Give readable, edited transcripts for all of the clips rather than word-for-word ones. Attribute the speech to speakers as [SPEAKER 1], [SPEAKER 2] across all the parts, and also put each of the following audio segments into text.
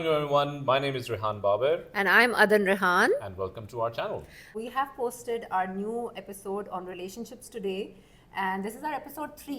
[SPEAKER 1] Hello everyone, my name is Rehan Babar
[SPEAKER 2] And I'm Adan Rehan.
[SPEAKER 1] and welcome to our channel.
[SPEAKER 2] We have posted our new episode on relationships today, and this is our episode 3.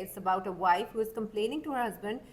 [SPEAKER 2] it's about a wife who is complaining to her husband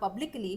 [SPEAKER 2] publicly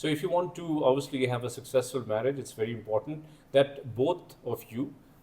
[SPEAKER 1] so if you want to obviously have a successful marriage, it's very important that both of you,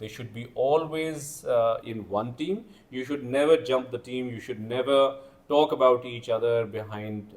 [SPEAKER 1] They should be always in one team. You should never jump the team. You should never talk about each other behind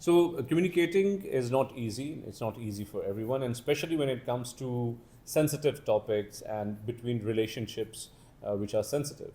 [SPEAKER 1] So communicating is not easy. It's not easy for everyone, and especially when it comes to sensitive topics and between relationships which are sensitive.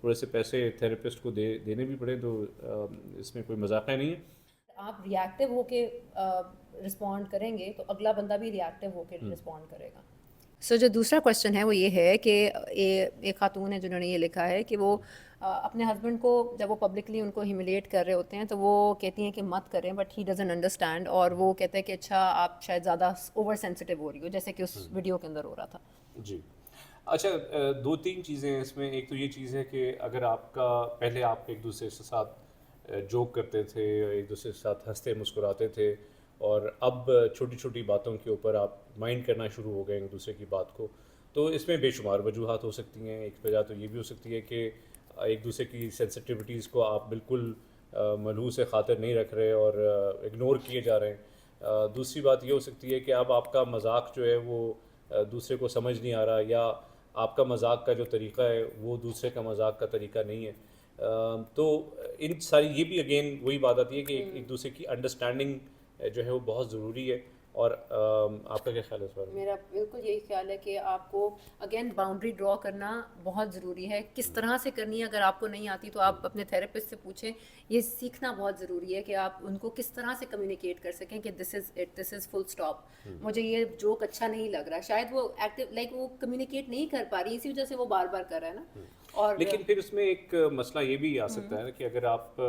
[SPEAKER 1] تھوڑے سے پیسے therapist کو دینے بھی پڑے تو اس میں کوئی مذاق نہیں ہے.
[SPEAKER 2] آپ ریئیکٹیو ہو کے رسپونڈ کریں گے تو اگلا بندہ بھی ریئیکٹیو ہو کے رسپونڈ کرے گا. سو جو دوسرا کویشچن ہے وہ یہ ہے کہ ایک خاتون ہے جنہوں نے یہ لکھا ہے کہ وہ اپنے ہسبینڈ کو جب وہ پبلکلی ان کو ہیوملیٹ کر رہے ہوتے ہیں تو وہ کہتی ہیں کہ مت کریں, بٹ ہی ڈزنٹ انڈرسٹینڈ, اور وہ کہتا ہے کہ اچھا آپ شاید زیادہ اوور سینسٹیو ہو رہی ہو, جیسے کہ اس ویڈیو کے اندر ہو رہا تھا.
[SPEAKER 1] جی اچھا, دو تین چیزیں ہیں اس میں. ایک تو یہ چیز ہے کہ اگر آپ کا پہلے آپ ایک دوسرے کے ساتھ جوک کرتے تھے, ایک دوسرے کے ساتھ ہنستے مسکراتے تھے, اور اب چھوٹی چھوٹی باتوں کے اوپر آپ مائنڈ کرنا شروع ہو گئے ایک دوسرے کی بات کو, تو اس میں بے شمار وجوہات ہو سکتی ہیں. ایک وجہ تو یہ بھی ہو سکتی ہے کہ ایک دوسرے کی سینسٹیوٹیز کو آپ بالکل ملحوظ خاطر نہیں رکھ رہے اور اگنور کیے جا رہے ہیں. دوسری بات یہ ہو سکتی ہے کہ اب آپ کا مذاق جو ہے وہ دوسرے کو سمجھ نہیں آ رہا, یا آپ کا مذاق کا جو طریقہ ہے وہ دوسرے کا مذاق کا طریقہ نہیں ہے. تو ان ساری یہ بھی اگین وہی بات آتی ہے کہ ایک دوسرے کی انڈرسٹینڈنگ جو ہے وہ بہت ضروری ہے. اور آپ کا کیا خیال ہے اس بارے میں؟
[SPEAKER 2] میرا بالکل یہی خیال ہے کہ آپ کو اگین باؤنڈری ڈرا کرنا بہت ضروری ہے. کس طرح سے کرنی ہے اگر آپ کو نہیں آتی تو آپ اپنے تھراپسٹ سے پوچھیں. یہ سیکھنا بہت ضروری ہے کہ آپ ان کو کس طرح سے کمیونیکیٹ کر سکیں کہ دس is it, this is full stop, مجھے یہ جوک اچھا نہیں لگ رہا. شاید وہ ایکٹیو لائک وہ کمیونیکیٹ نہیں کر پا رہی, اسی وجہ سے وہ بار بار کر رہا ہے نا. اور
[SPEAKER 1] لیکن پھر اس میں ایک مسئلہ یہ بھی آ سکتا ہے کہ اگر آپ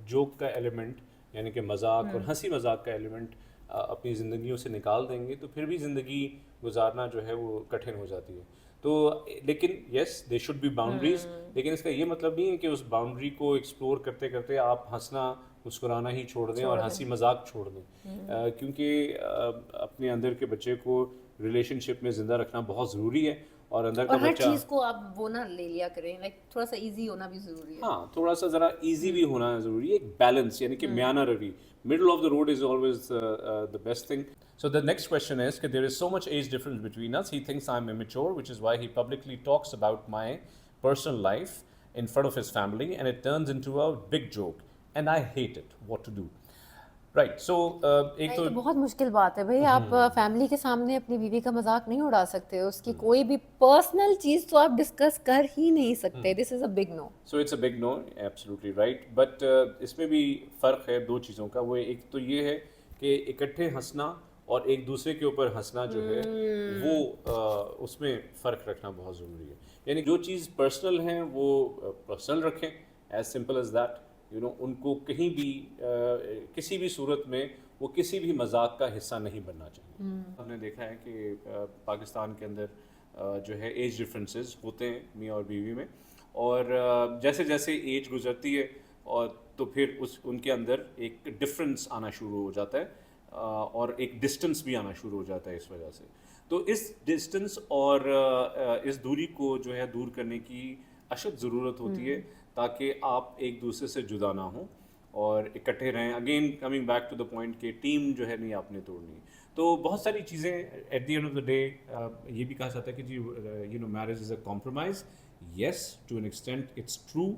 [SPEAKER 1] جوک کا ایلیمنٹ یعنی کہ مذاق اور ہنسی مذاق کا ایلیمنٹ اپنی زندگیوں سے نکال دیں گے تو پھر بھی زندگی گزارنا جو ہے وہ کٹھن ہو جاتی ہے. تو لیکن یس دے شوڈ بی باؤنڈریز, لیکن اس کا یہ مطلب نہیں ہے کہ اس باؤنڈری کو ایکسپلور کرتے کرتے آپ ہنسنا مسکرانا ہی چھوڑ دیں اور ہنسی مذاق چھوڑ دیں, کیونکہ اپنے اندر کے بچے کو ریلیشن شپ میں زندہ رکھنا بہت ضروری ہے. اور اندر کا
[SPEAKER 2] اور ہر
[SPEAKER 1] بچہ
[SPEAKER 2] چیز کو آپ وہ نہ لے لیا کریں, لائک تھوڑا سا ایزی ہونا بھی ضروری ہے.
[SPEAKER 1] ہاں تھوڑا سا ذرا ایزی بھی ہونا ضروری ہے, ایک بیلنس یعنی کہ میانہ روی, middle of the road is always the best thing. So the next question is that there is so much age difference between us. He thinks I'm immature, which is why he publicly talks about my personal life in front of his family, and it turns into a big joke, and I hate it. What to do? Right. So ایک
[SPEAKER 2] تو بہت مشکل بات ہے بھائی, آپ family کے سامنے اپنی بیوی کا مذاق نہیں اڑا سکتے, اس کی کوئی بھی پرسنل چیز تو آپ ڈسکس کر ہی نہیں سکتے. This is a big no.
[SPEAKER 1] So it's a big no, absolutely right. But اس میں بھی فرق ہے دو چیزوں کا. وہ ایک تو یہ ہے کہ اکٹھے ہنسنا اور ایک دوسرے کے اوپر ہنسنا جو ہے وہ اس میں فرق رکھنا بہت ضروری ہے. یعنی جو چیز پرسنل ہیں وہ پرسنل رکھیں, ایز سمپل ایز دیٹ. ان کو کہیں بھی کسی بھی صورت میں وہ کسی بھی مذاق کا حصہ نہیں بننا چاہیے. ہم نے دیکھا ہے کہ پاکستان کے اندر جو ہے ایج ڈفرینسز ہوتے ہیں میاں اور بیوی میں, اور جیسے جیسے ایج گزرتی ہے اور تو پھر ان کے اندر ایک ڈفرینس آنا شروع ہو جاتا ہے, اور ایک ڈسٹنس بھی آنا شروع ہو جاتا ہے اس وجہ سے. تو اس ڈسٹنس اور اس دوری کو جو ہے دور کرنے کی اشد ضرورت ہوتی ہے تاکہ آپ ایک دوسرے سے جدا نہ ہوں اور اکٹھے رہیں. Again coming back to the point کہ ٹیم جو ہے نہیں آپ نے توڑنی. تو بہت ساری چیزیں at the end of the day یہ بھی کہا جاتا ہے کہ جی marriage is a compromise. Yes to an extent it's true.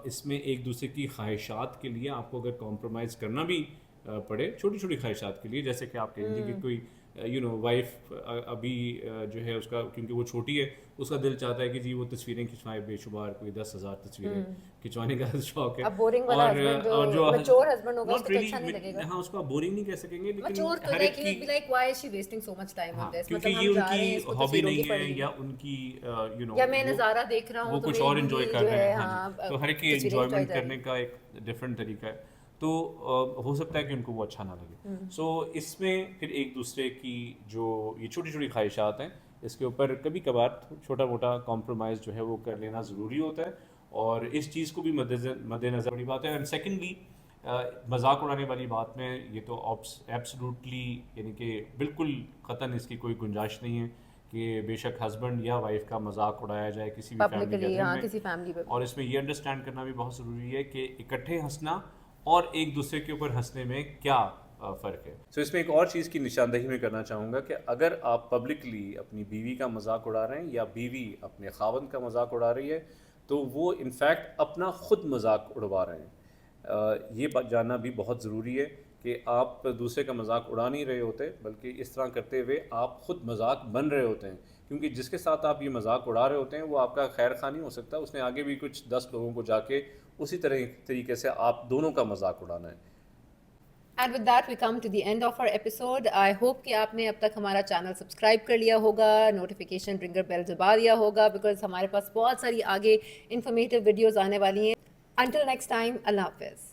[SPEAKER 1] اس میں ایک دوسرے کی خواہشات کے لیے آپ کو اگر کمپرومائز کرنا بھی پڑے, چھوٹی چھوٹی خواہشات کے لیے, جیسے کہ آپ کہیں گے کہ کوئی وائف ابھی جو ہے اس کا کیونکہ وہ چھوٹی ہے اس کا دل چاہتا ہے کہ جی وہ تصویریں کھنچوائے بے شمار, کوئی 10,000 تصویریں کھنچوانے کا شوق ہے.
[SPEAKER 2] اور جو میچور ہسبینڈ ہوگا اس کو اچھا نہیں لگے گا.
[SPEAKER 1] ہاں اس کو آپ بورنگ نہیں کہہ سکیں گے, لیکن
[SPEAKER 2] ہر ایک کی like why is she wasting so much time on this,
[SPEAKER 1] کیونکہ یہ ان کی ہابی نہیں ہے یا ان کی
[SPEAKER 2] یا میں نظارہ دیکھ رہا ہوں
[SPEAKER 1] وہ کچھ اور انجوائے کر رہے ہیں. تو ہر ایک کی انجوائمنٹ کرنے کا ایک ڈفرینٹ طریقہ ہے, تو ہو سکتا ہے کہ ان کو وہ اچھا نہ لگے. سو اس میں پھر ایک دوسرے کی جو یہ چھوٹی چھوٹی خواہشات ہیں اس کے اوپر کبھی کبھار چھوٹا موٹا کمپرومائز جو ہے وہ کر لینا ضروری ہوتا ہے, اور اس چیز کو بھی مد نظر بڑی بات ہے. اینڈ سیکنڈلی مذاق اڑانے والی بات میں یہ تو ایبسلوٹلی یعنی کہ بالکل قطعاً اس کی کوئی گنجائش نہیں ہے کہ بے شک ہسبینڈ یا وائف کا مذاق اڑایا جائے کسی بھی فیملی میں. اور اس میں یہ انڈرسٹینڈ کرنا بھی بہت ضروری ہے کہ اکٹھے ہنسنا اور ایک دوسرے کے اوپر ہنسنے میں کیا فرق ہے. سو اس میں ایک اور چیز کی نشاندہی میں کرنا چاہوں گا کہ اگر آپ پبلکلی اپنی بیوی کا مذاق اڑا رہے ہیں یا بیوی اپنے خاوند کا مذاق اڑا رہی ہے تو وہ انفیکٹ اپنا خود مذاق اڑوا رہے ہیں. یہ جاننا بھی بہت ضروری ہے کہ آپ دوسرے کا مذاق اڑا نہیں رہے ہوتے، بلکہ اس طرح کرتے ہوئے آپ خود مذاق بن رہے ہوتے ہیں، کیونکہ جس کے ساتھ آپ یہ مذاق اڑا رہے ہوتے ہیں وہ آپ کا خیر خواہ نہیں ہو سکتا، اس نے آگے بھی کچھ 10 لوگوں کو جا کے اسی طریقے سے آپ دونوں کا مذاق اڑانا ہے.
[SPEAKER 2] And with that we come to the end of our episode. I hope کہ آپ نے اب تک ہمارا چینل سبسکرائب کر لیا ہوگا، نوٹیفیکیشن رنگر بیل دبا دیا ہوگا، بیکاز ہمارے پاس بہت ساری آگے انفارمیٹیو ویڈیوز آنے والی ہیں. انٹل نیکسٹ ٹائم، اللہ حافظ.